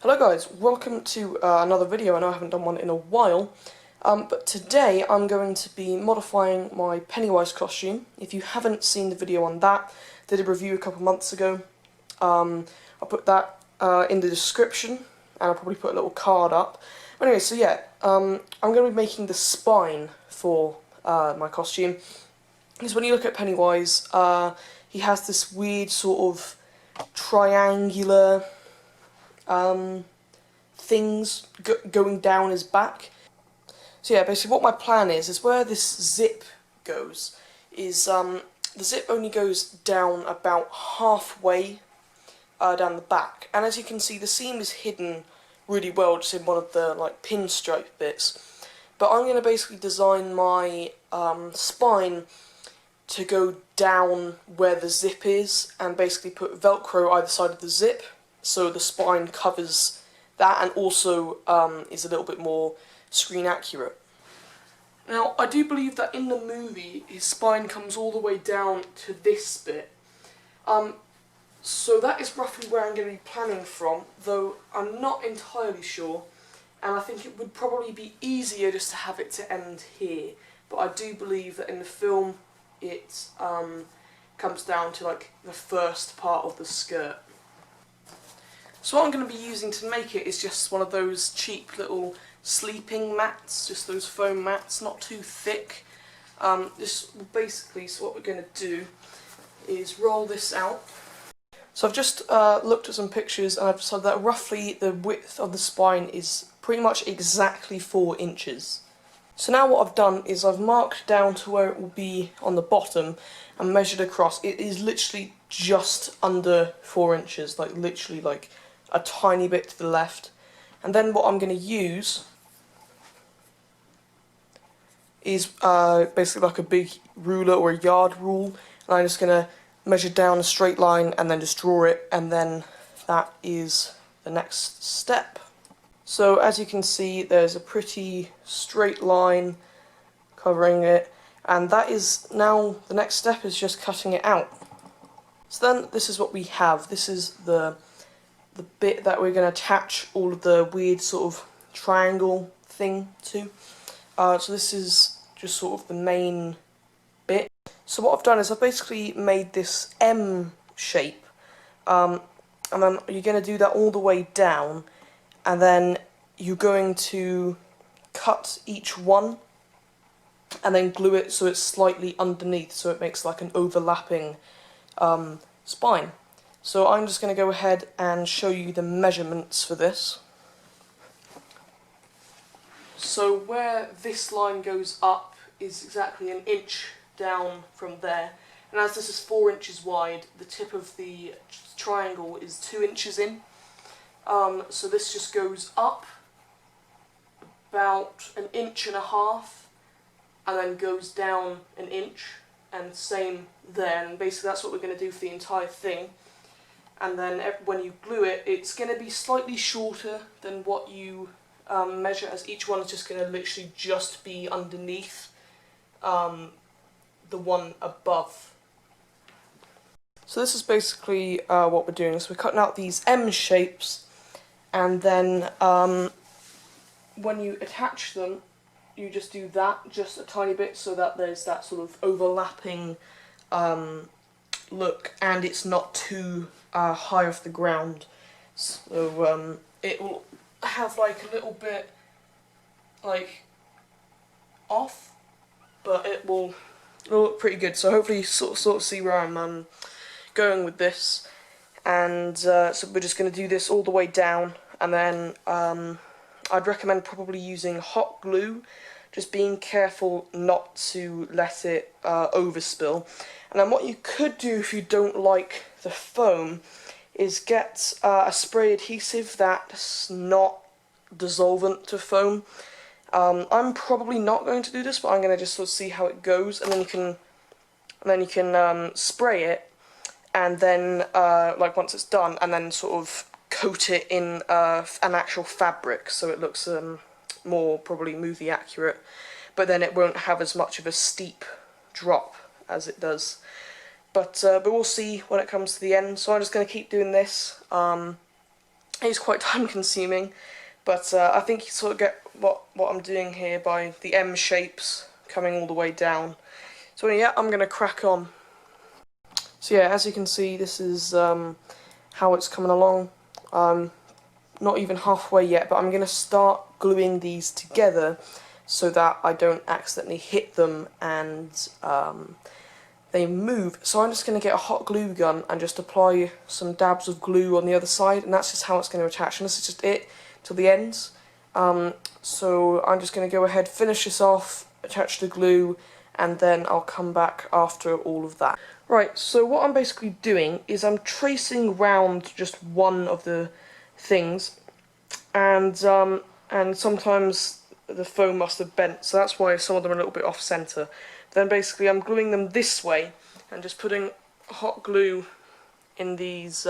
Hello guys, welcome to another video. I know I haven't done one in a while, but today I'm going to be modifying my Pennywise costume. If you haven't seen the video on that, I did a review a couple months ago. I'll put that in the description, and I'll probably put a little card up. Anyway, so yeah, I'm going to be making the spine for my costume. Because when you look at Pennywise, he has this weird sort of triangular things going down his back. So yeah, basically what my plan is where this zip goes, is the zip only goes down about halfway down the back, and as you can see the seam is hidden really well just in one of the like pinstripe bits. But I'm going to basically design my spine to go down where the zip is, and basically put Velcro either side of the zip, so the spine covers that and also is a little bit more screen accurate. Now, I do believe that in the movie his spine comes all the way down to this bit. So that is roughly where I'm going to be planning from, though I'm not entirely sure, and I think it would probably be easier just to have it to end here. But I do believe that in the film it comes down to like the first part of the skirt. So what I'm going to be using to make it is just one of those cheap little sleeping mats, just those foam mats, not too thick. So what we're going to do is roll this out. So I've just looked at some pictures, and I've decided that roughly the width of the spine is pretty much exactly 4 inches. So now what I've done is I've marked down to where it will be on the bottom and measured across. It is literally just under 4 inches, like literally like a tiny bit to the left. And then what I'm going to use is basically like a big ruler or a yard rule, and I'm just going to measure down a straight line and then just draw it, and then that is the next step. So as you can see, there's a pretty straight line covering it, and that is now the next step is just cutting it out. So then this is what we have. This is the bit that we're going to attach all of the weird sort of triangle thing to. So this is just sort of the main bit. So what I've done is I've basically made this M shape, and then you're going to do that all the way down, and then you're going to cut each one and then glue it so it's slightly underneath, so it makes like an overlapping spine. So I'm just going to go ahead and show you the measurements for this. So where this line goes up is exactly 1 inch down from there, and as this is 4 inches wide, the tip of the triangle is 2 inches in. So this just goes up about 1.5 inches, and then goes down 1 inch, and same there, and basically that's what we're going to do for the entire thing. And then when you glue it, it's going to be slightly shorter than what you measure, as each one is just going to literally just be underneath the one above. So this is basically what we're doing. So we're cutting out these M shapes, and then when you attach them, you just do that just a tiny bit so that there's that sort of overlapping look, and it's not too high off the ground. So it will have like a little bit like off, but it'll look pretty good. So hopefully you sort of see where I'm going with this. And so we're just going to do this all the way down, and then I'd recommend probably using hot glue, just being careful not to let it overspill. And then what you could do if you don't like the foam is get a spray adhesive that's not dissolvent to foam. I'm probably not going to do this, but I'm going to just sort of see how it goes, and then you can spray it, and then like once it's done, and then sort of coat it in an actual fabric, so it looks more probably movie accurate, but then it won't have as much of a steep drop as it does. But we'll see when it comes to the end. So I'm just going to keep doing this, It is quite time consuming, but I think you sort of get what I'm doing here by the M shapes coming all the way down. So yeah, I'm going to crack on. So yeah, as you can see, this is how it's coming along. Not even halfway yet, but I'm going to start gluing these together so that I don't accidentally hit them and they move. So I'm just going to get a hot glue gun and just apply some dabs of glue on the other side, and that's just how it's going to attach. And this is just it till the ends. So I'm just going to go ahead, finish this off, attach the glue, and then I'll come back after all of that. Right, so what I'm basically doing is I'm tracing round just one of the things, and sometimes the foam must have bent, so that's why some of them are a little bit off centre. Then basically I'm gluing them this way and just putting hot glue in these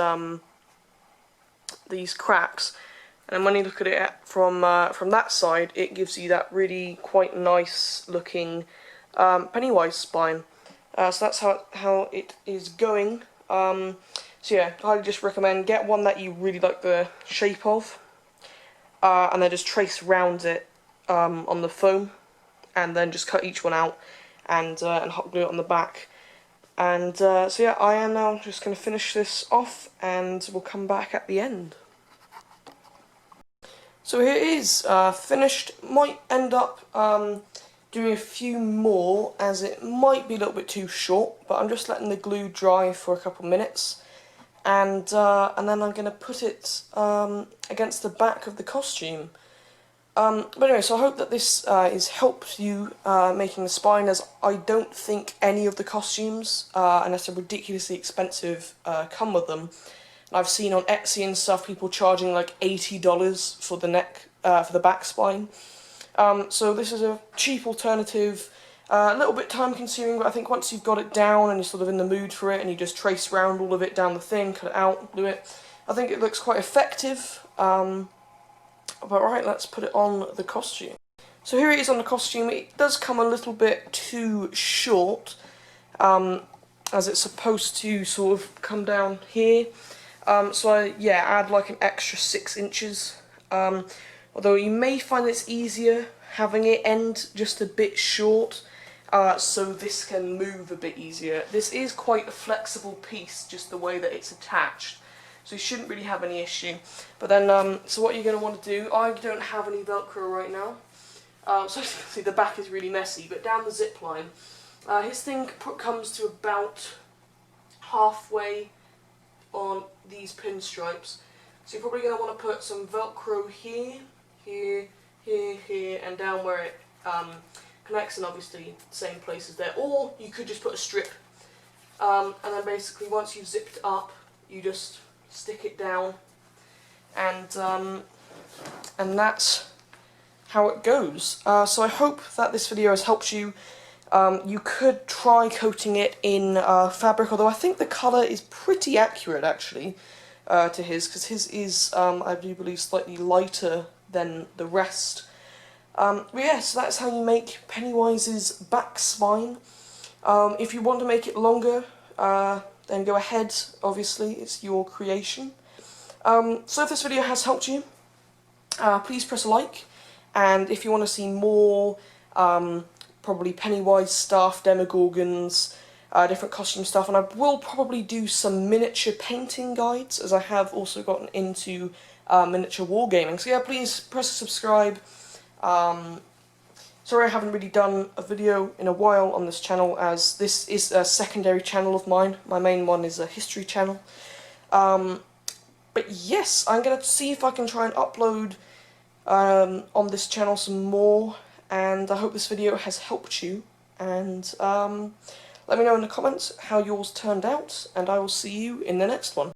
cracks, and when you look at it from that side, it gives you that really quite nice looking Pennywise spine. So that's how it is going. So yeah, I just recommend get one that you really like the shape of, and then just trace round it on the foam, and then just cut each one out and hot glue it on the back. And so yeah, I am now just going to finish this off, and we'll come back at the end. So here it is, finished. Might end up doing a few more, as it might be a little bit too short, but I'm just letting the glue dry for a couple minutes, and then I'm going to put it against the back of the costume. But anyway, so I hope that this has helped you making the spine, as I don't think any of the costumes, unless they're ridiculously expensive, come with them. I've seen on Etsy and stuff people charging like $80 for the neck, for the back spine. So this is a cheap alternative, a little bit time consuming, but I think once you've got it down and you're sort of in the mood for it and you just trace round all of it down the thing, cut it out, glue it, I think it looks quite effective. But right, let's put it on the costume. So here it is on the costume. It does come a little bit too short, as it's supposed to sort of come down here. So I, yeah, add like an extra 6 inches. Although you may find it's easier having it end just a bit short, so this can move a bit easier. This is quite a flexible piece, just the way that it's attached, so you shouldn't really have any issue. But then, so what you're going to want to do, I don't have any Velcro right now, so as you can see the back is really messy, but down the zip line, his thing comes to about halfway on these pinstripes. So you're probably going to want to put some Velcro here, here, here, here, and down where it connects, and obviously same places there. Or you could just put a strip, and then basically once you've zipped up, you just stick it down, and that's how it goes. So I hope that this video has helped you. You could try coating it in fabric, although I think the colour is pretty accurate actually to his, because his is, I do believe, slightly lighter than the rest. But yeah, so that's how you make Pennywise's back spine. If you want to make it longer, then go ahead, obviously, it's your creation. So if this video has helped you, please press a like, and if you want to see more probably Pennywise stuff, Demogorgons, different costume stuff, and I will probably do some miniature painting guides, as I have also gotten into miniature wargaming. So yeah, please press subscribe. Sorry I haven't really done a video in a while on this channel, as this is a secondary channel of mine. My main one is a history channel. But yes, I'm going to see if I can try and upload on this channel some more, and I hope this video has helped you, and let me know in the comments how yours turned out, and I will see you in the next one.